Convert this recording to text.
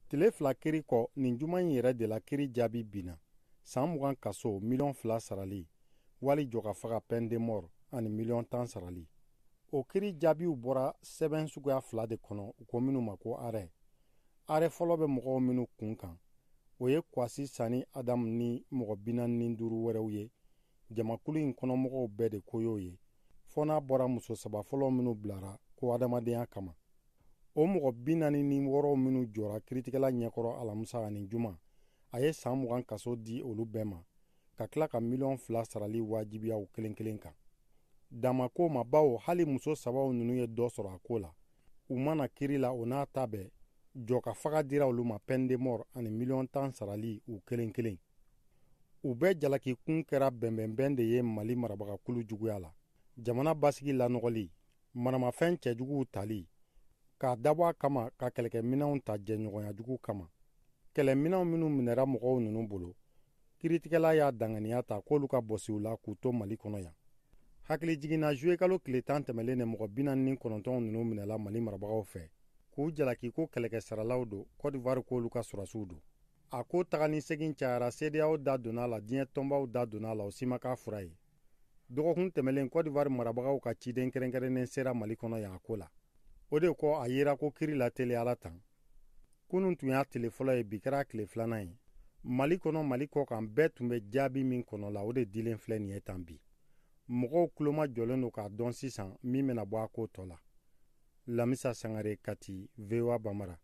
Tile fila kiri kɔ nin juma in yɛrɛ de la kiri jaabi binna san 20 kaso $2 sarali wali jɔka faga peine de mort ani $10 sarali. O kiri jaabiw bɔra sɛbɛn suguya fila de kɔnɔ u ko minnu ma ko arrêt. Arrêt fɔlɔ bɛ mɔgɔw minnu kun kan. O ye Kwasi Sani Adam ni mɔgɔ 45 wɛrɛw ye. Jamakulu in kɔnɔmɔgɔw bɛɛ de ko y'o ye. Fɔ n'a bɔra muso saba fɔlɔ minnu bilara ko adamadenya kama. O mɔgɔ 46 minnu jɔra kiritigɛla ɲɛkɔrɔ alamisa ani juma a ye san 20 kaso di olu bɛɛ ma ka tila ka $2 sarali wajibiya u kelen kelen kan. Dama ko ma bawo hali muso sabaw ninnu ye dɔ sɔrɔ a ko la. U mana kiri la o n'a ta bɛɛ jɔ ka faga dira olu ma peine de mort ani $10 sarali u kelen kelen. U bɛɛ jalaki kun kɛra bɛnbɛnbɛn de ye Mali marabagakulu juguya la. Jamana basigi lanɔgɔli, manamafɛn cɛjuguw tali, k'a dabɔ a kama ka kɛlɛkɛminɛnw ta jɛɲɔgɔnya jugu kama. Kɛlɛminɛnw minnu minɛra mɔgɔw ninnu bolo, kiritigɛla y'a danganiya ta k'olu ka bɔsi u la k'u to Mali kɔnɔ yan. Hakili jiginna juye kalo tile 10 tɛmɛlen de mɔgɔ 49 ninnu minɛla Mali marabagaw fɛ. K'u jalaki ko kɛlɛkɛ saralaw don, Côte d'Ivoire k'olu ka sɔrɔsiw don. A ko taga ni segin cayara, CEDEAO da donna la, diɲɛ tɔnbaw da donna la, o si ma k'a fura ye. Dɔgɔkun tɛmɛlen Côte d'Ivoire marabagaw ka ciden kɛrɛnkɛrɛnnen sera Mali kɔnɔ yan a ko la. O de kɔ a yera ko kiri la teliyala tan. Kunun tun y'a tile fɔlɔ ye, bi kɛra tile filanan ye. Mali kɔnɔ Mali kɔ kan bɛɛ tun bɛ jaabi min kɔnɔ la o de dilen filɛ nin ye tan bi. Mɔgɔw kuloma jɔlen don k'a dɔn sisan min bɛna bɔ a ko tɔ la. Lamisa Sangare Kati, VOA Bamara.